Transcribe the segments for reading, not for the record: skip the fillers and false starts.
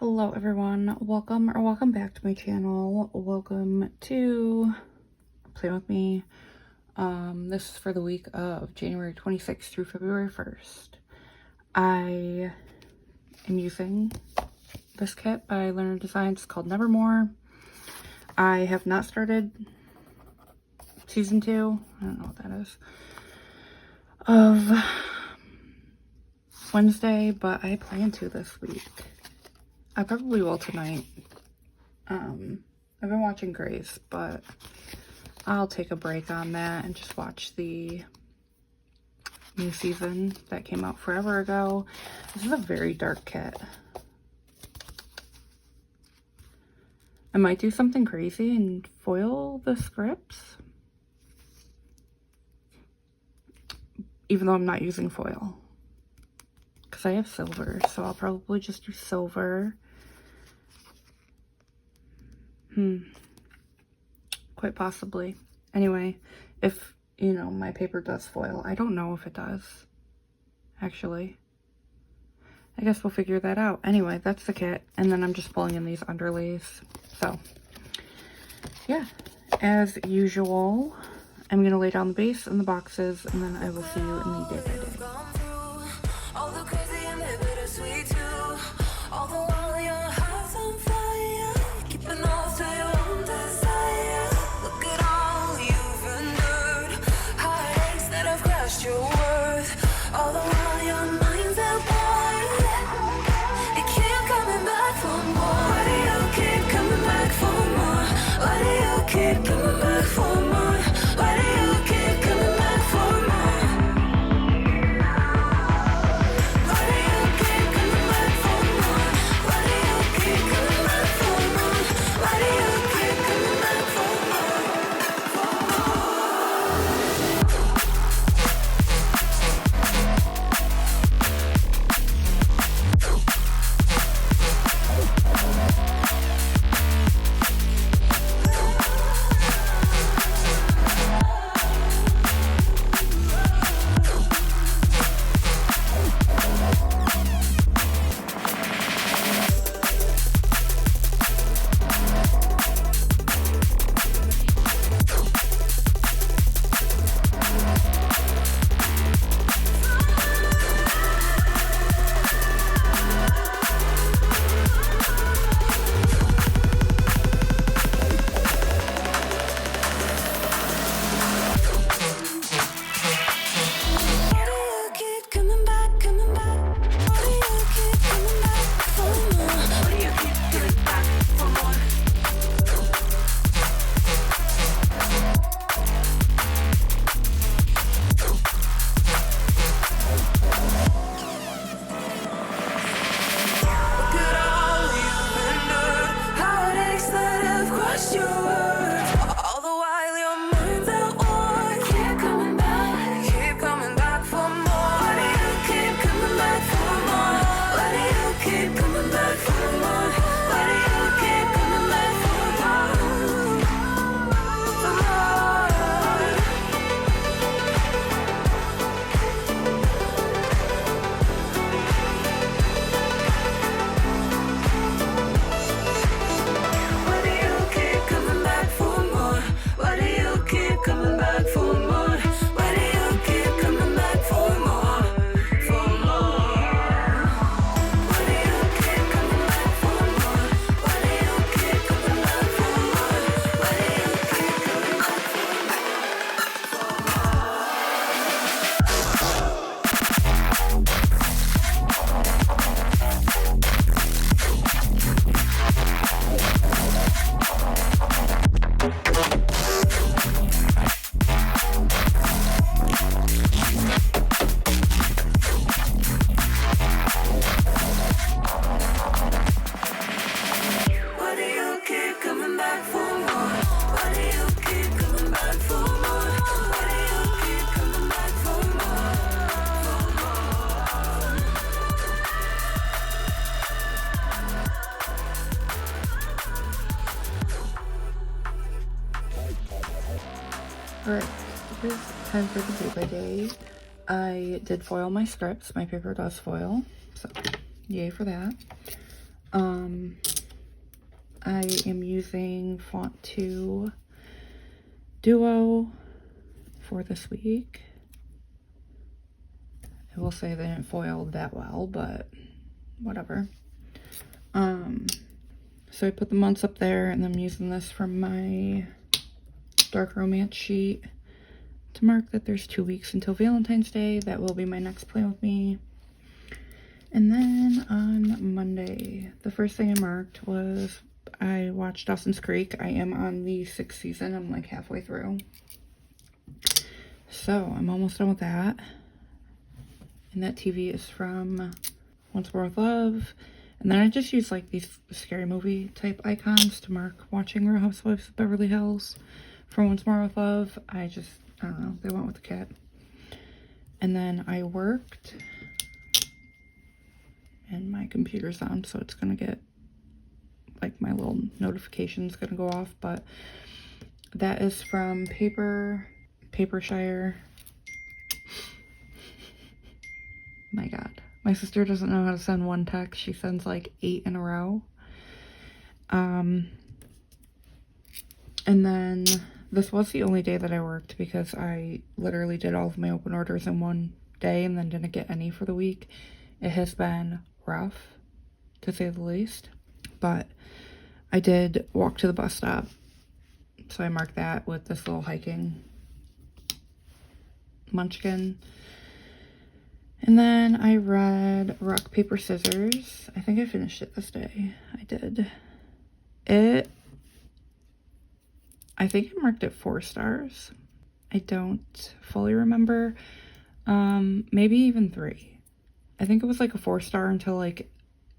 Hello everyone, welcome back to my channel. Welcome to Play With Me. This is for the week of January 26th through February 1st. I am using this kit by Lynne Designs. It's called Nevermore. I have not started season 2, I don't know what that is, of Wednesday, but I plan to this week. I probably will tonight. I've been watching Grace, but I'll take a break on that and just watch the new season that came out forever ago. This is a very dark kit. I might do something crazy and foil the scripts, even though I'm not using foil, because I have silver, so I'll probably just do silver. Quite possibly. Anyway, if, you know, my paper does foil. I don't know if it does, actually. I guess we'll figure that out. Anyway, that's the kit, and then I'm just pulling in these underlays. So, yeah. As usual, I'm going to lay down the base and the boxes, and then I will see you in the day by day. Alright, it is time for the day by day. I did foil my scripts. My paper does foil, so yay for that. I am using Font 2 Duo for this week. I will say they didn't foil that well, but whatever. So I put the months up there, and I'm using this from my dark romance sheet to mark that there's 2 weeks until Valentine's Day. That will be my next Play With Me. And then on Monday, the first thing I marked was I watched Dawson's Creek. I am on the 6th season. I'm like halfway through. So I'm almost done with that. And that TV is from Once More With Love. And then I just use like these scary movie type icons to mark watching Real Housewives of Beverly Hills from Once More With Love. I don't know, they went with the kit. And then I worked, and my computer's on, so it's gonna get, like, my little notification's gonna go off, but that is from Papershire. My God. My sister doesn't know how to send one text. She sends like 8 in a row. And then this was the only day that I worked because I literally did all of my open orders in one day and then didn't get any for the week. It has been rough, to say the least. But I did walk to the bus stop. So I marked that with this little hiking munchkin. And then I read Rock, Paper, Scissors. I think I finished it this day. I did. I think I marked it 4 stars. I don't fully remember. Maybe even 3. I think it was like a 4-star until like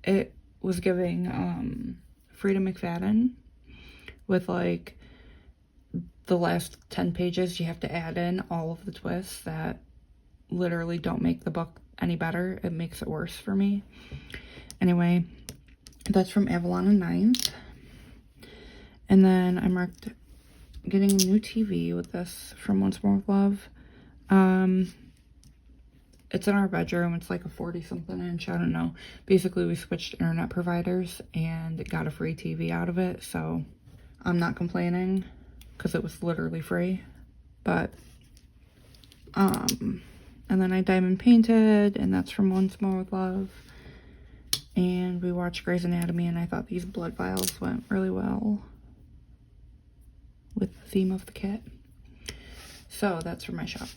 it was giving Frida McFadden with like the last 10 pages. You have to add in all of the twists that literally don't make the book any better. It makes it worse for me. Anyway, that's from Avalon and 9th. And then I marked getting a new TV with this from Once More With Love. It's in our bedroom. It's like a 40-something inch. I don't know. Basically, we switched internet providers and got a free TV out of it. So I'm not complaining because it was literally free. But, and then I diamond painted, and that's from Once More With Love. And we watched Grey's Anatomy, and I thought these blood vials went really well with the theme of the kit. So that's for my shop.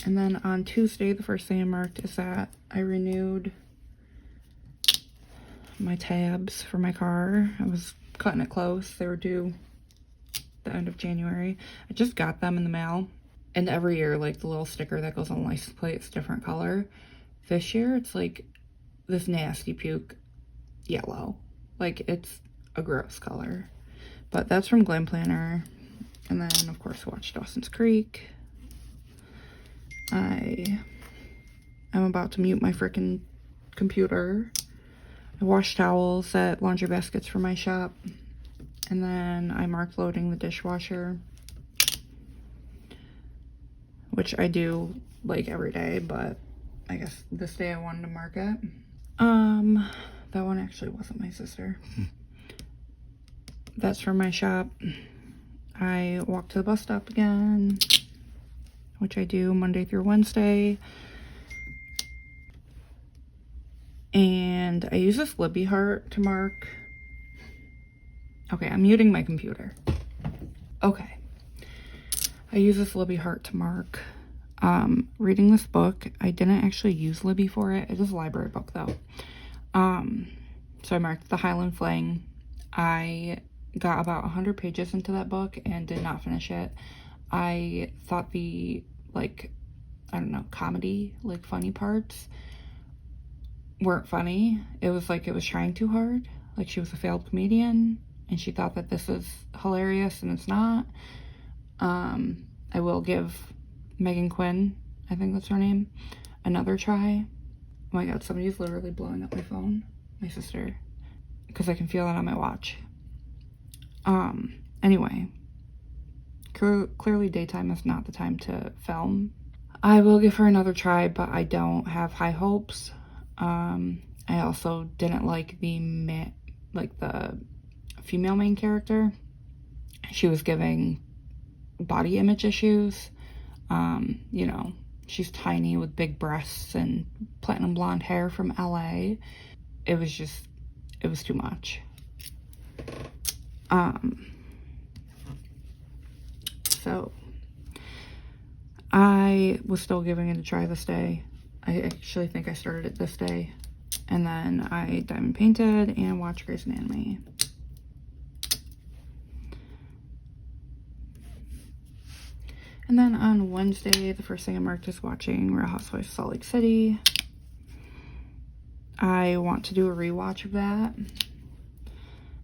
And then on Tuesday, the first thing I marked is that I renewed my tabs for my car. I was cutting it close. They were due the end of January. I just got them in the mail. And every year, like, the little sticker that goes on the license plate is a different color. This year, it's like this nasty puke yellow. Like, it's a gross color. But that's from Glam Planner. And then, of course, watch Dawson's Creek. I'm about to mute my freaking computer. I washed towels at laundry baskets for my shop. And then I marked loading the dishwasher, which I do like every day, but I guess this day I wanted to mark it. That one actually wasn't my sister. That's from my shop. I walked to the bus stop again, which I do Monday through Wednesday. And I use this Libby heart to mark. Okay, I'm muting my computer. Okay. I use this Libby heart to mark reading this book. I didn't actually use Libby for it. It is a library book though. So I marked The Highland Fling. I got about 100 pages into that book and did not finish it. I thought the, like, I don't know, comedy, like, funny parts weren't funny. It was like it was trying too hard. Like, she was a failed comedian and she thought that this was hilarious and it's not. I will give Megan Quinn, I think that's her name, another try. Oh my God, somebody's literally blowing up my phone. My sister. Because I can feel it on my watch. Anyway. Clearly daytime is not the time to film. I will give her another try, but I don't have high hopes. I I also didn't like the female main character. She was giving body image issues. You know, she's tiny with big breasts and platinum blonde hair from LA. It was too much. So I was still giving it a try this day. I actually think I started it this day. And then I diamond painted and watched Grey's Anatomy. And then on Wednesday, the first thing I marked is watching Real Housewives of Salt Lake City. I want to do a rewatch of that,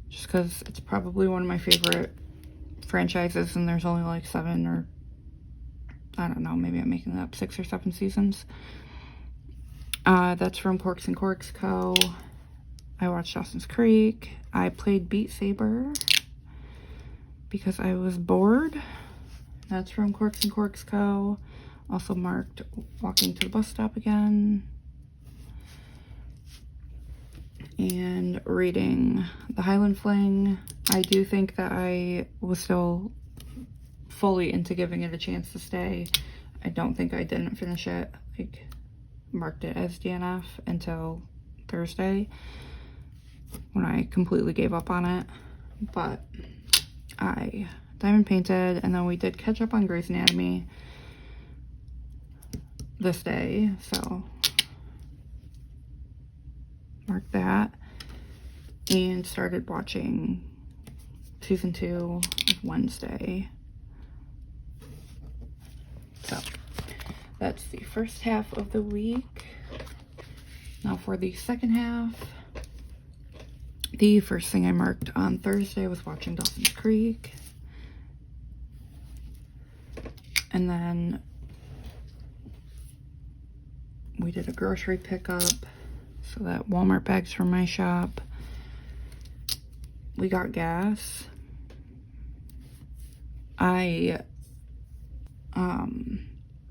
just because it's probably one of my favorite franchises, and there's only like 7 or, I don't know, maybe I'm making that up, 6 or 7 seasons. That's from Corks and Corks Co. I watched Dawson's Creek. I played Beat Saber because I was bored. That's from Corks and Corks Co. Also marked walking to the bus stop again. And reading The Highland Fling. I do think that I was still fully into giving it a chance to stay. I don't think I didn't finish it, like marked it as DNF until Thursday when I completely gave up on it. But I diamond painted, and then we did catch up on Grey's Anatomy this day, so mark that, and started watching season 2 of Wednesday. So that's the first half of the week. Now for the second half, the first thing I marked on Thursday was watching Dawson's Creek. And then we did a grocery pickup, so that Walmart bags from my shop. We got gas.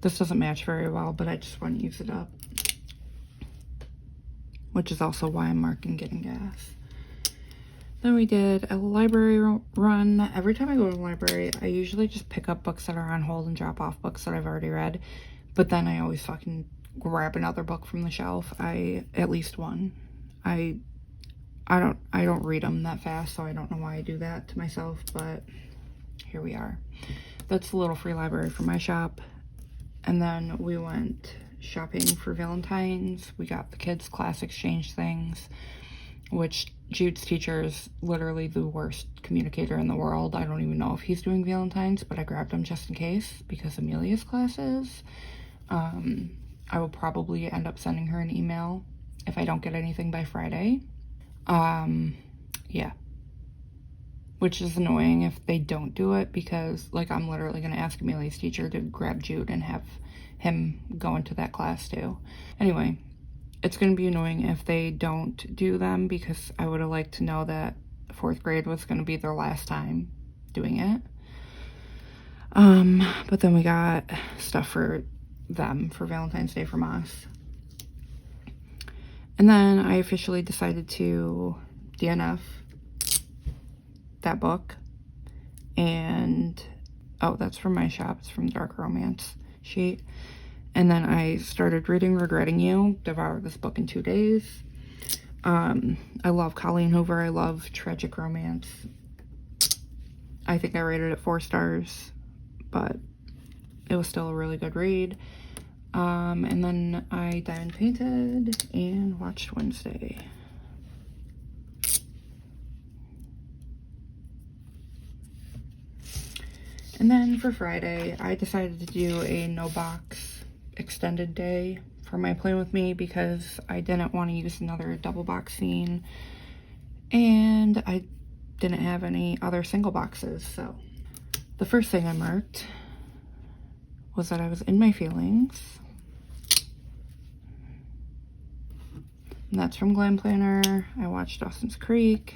This doesn't match very well, but I just want to use it up, which is also why I'm marking getting gas. Then we did a library run. Every time I go to the library, I usually just pick up books that are on hold and drop off books that I've already read. But then I always fucking grab another book from the shelf. At least one. I don't read them that fast, so I don't know why I do that to myself, but here we are. That's a little free library from my shop. And then we went shopping for Valentine's. We got the kids' class exchange things, which Jude's teacher is literally the worst communicator in the world. I don't even know if he's doing Valentine's, but I grabbed him just in case because Amelia's class is. I will probably end up sending her an email if I don't get anything by Friday. Yeah. Which is annoying if they don't do it, because like I'm literally going to ask Amelia's teacher to grab Jude and have him go into that class too. Anyway, it's going to be annoying if they don't do them, because I would have liked to know that 4th grade was going to be their last time doing it. But then we got stuff for them for Valentine's Day from us. And then I officially decided to DNF that book. And oh, that's from my shop. It's from Dark Romance sheet. And then I started reading Regretting You. Devoured this book in 2 days. I love Colleen Hoover. I love tragic romance. I think I rated it 4 stars, but it was still a really good read. And then I diamond painted and watched Wednesday. And then for Friday, I decided to do a no box extended day for my Play With Me, because I didn't want to use another double box scene, and I didn't have any other single boxes. So the first thing I marked was that I was in my feelings. And that's from Glam Planner. I watched Dawson's Creek.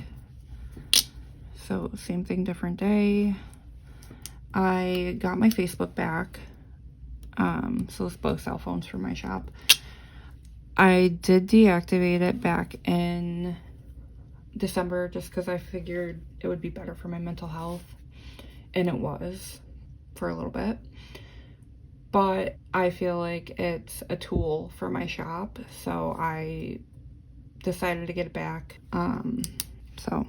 So same thing, different day. I got my Facebook back. So it's both cell phones from my shop. I did deactivate it back in December just because I figured it would be better for my mental health, and it was for a little bit. But I feel like it's a tool for my shop, so I decided to get it back. So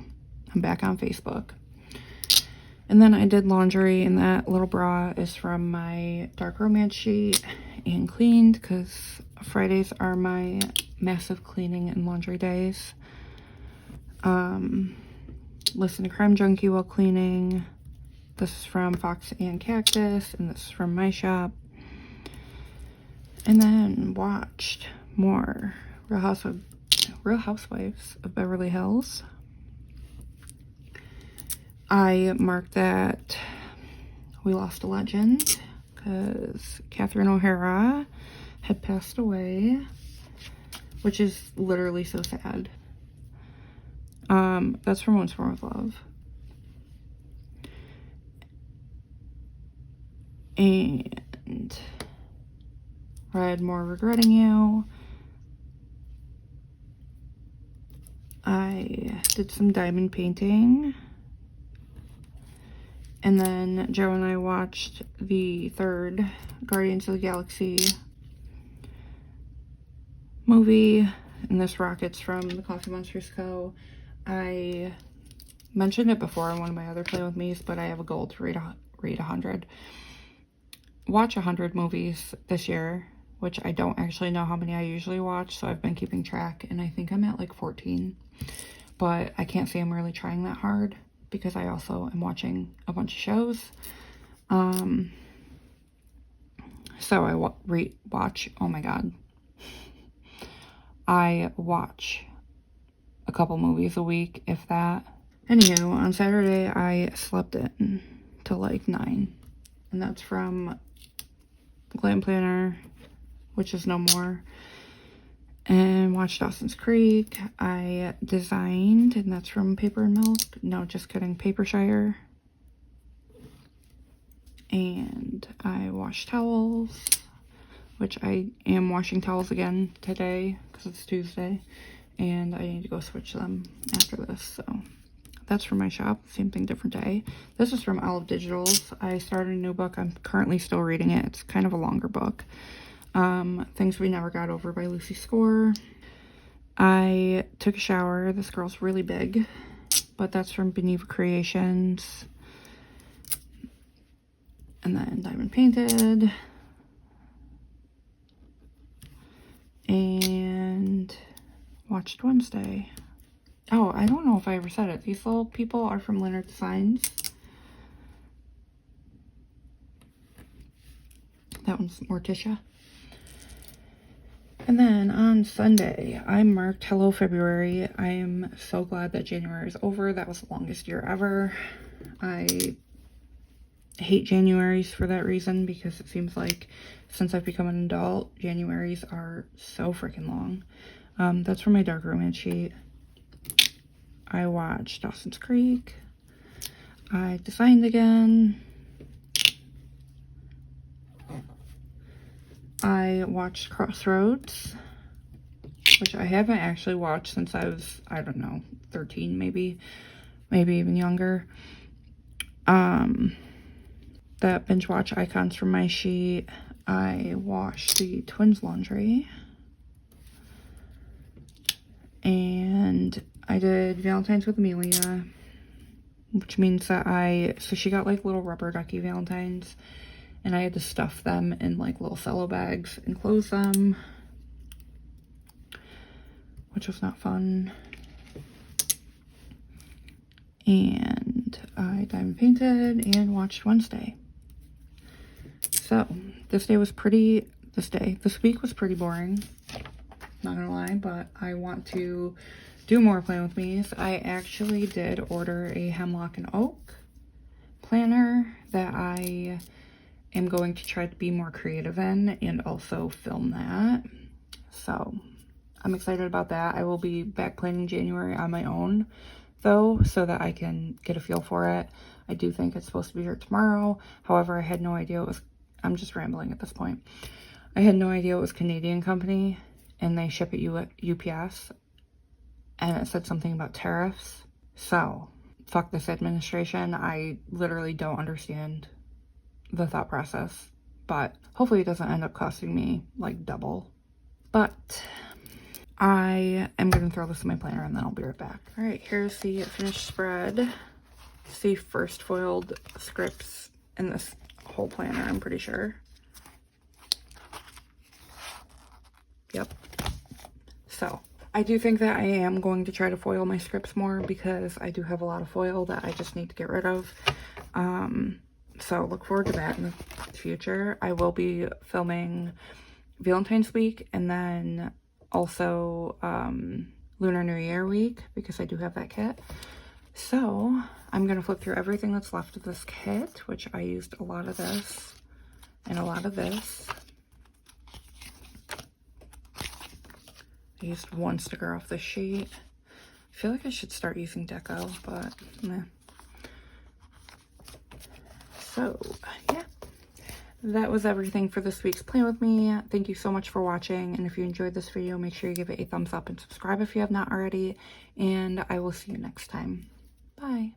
I'm back on Facebook. And then I did laundry, and that little bra is from my dark romance sheet and cleaned because Fridays are my massive cleaning and laundry days. Listen to Crime Junkie while cleaning. This is from Fox and Cactus, and this is from my shop. And then watched more Real Housewives of Beverly Hills. I marked that we lost a legend because Catherine O'Hara had passed away, which is literally so sad. That's from Once More with Love. And read more Regretting You. I did some diamond painting. And then Joe and I watched the third Guardians of the Galaxy movie. And this rocket's from the Coffee Monsters Co. I mentioned it before in one of my other Play With Me's, but I have a goal to read 100. Watch 100 movies this year, which I don't actually know how many I usually watch, so I've been keeping track, and I think I'm at like 14. But I can't say I'm really trying that hard because I also am watching a bunch of shows. So I watch, oh my god. I watch a couple movies a week, if that. Anywho, on Saturday, I slept in till like 9. And that's from Glam Planner, which is no more. And watched Dawson's Creek. I designed, and that's from Paper and Milk. No, just kidding, Papershire. And I washed towels, which I am washing towels again today because it's Tuesday. And I need to go switch them after this, so that's from my shop. Same thing, different day. This is from Olive Digitals. I started a new book. I'm currently still reading it. It's kind of a longer book. Things We Never Got Over by Lucy Score. I took a shower. This girl's really big, but that's from Beneva Creations. And then Diamond Painted. And watched Wednesday. Oh, I don't know if I ever said it. These little people are from Lynne Designs. That one's Morticia. And then on Sunday, I marked Hello February. I am so glad that January is over. That was the longest year ever. I hate Januaries for that reason because it seems like since I've become an adult, Januaries are so freaking long. That's from my dark romance sheet. I watched Dawson's Creek. I designed again. I watched Crossroads, which I haven't actually watched since I was, I don't know, 13 maybe even younger. That binge watch icons from my sheet. I washed the twins' laundry. And I did Valentine's with Amelia, which means that so she got like little rubber ducky Valentines, and I had to stuff them in like little cello bags and close them, which was not fun. And I diamond painted and watched Wednesday. So this week was pretty boring, not gonna lie, but I want to do more Plan With Me's. I actually did order a Hemlock and Oak planner that I am going to try to be more creative in and also film that. So I'm excited about that. I will be back planning January on my own though, so that I can get a feel for it. I do think it's supposed to be here tomorrow. However, I had no idea it was, I'm just rambling at this point. I had no idea it was a Canadian company, and they ship at UPS, and it said something about tariffs. So, fuck this administration. I literally don't understand the thought process, but hopefully it doesn't end up costing me like double. But I am gonna throw this in my planner and then I'll be right back. All right, here's the finished spread. It's the first foiled scripts in this whole planner, I'm pretty sure. Yep. So I do think that I am going to try to foil my scripts more because I do have a lot of foil that I just need to get rid of. So look forward to that in the future. I will be filming Valentine's week and then also Lunar New Year week because I do have that kit. So I'm going to flip through everything that's left of this kit, which I used a lot of this and a lot of this. I used one sticker off this sheet. I feel like I should start using deco, but meh. So, yeah. That was everything for this week's Plan With Me. Thank you so much for watching. And if you enjoyed this video, make sure you give it a thumbs up and subscribe if you have not already. And I will see you next time. Bye.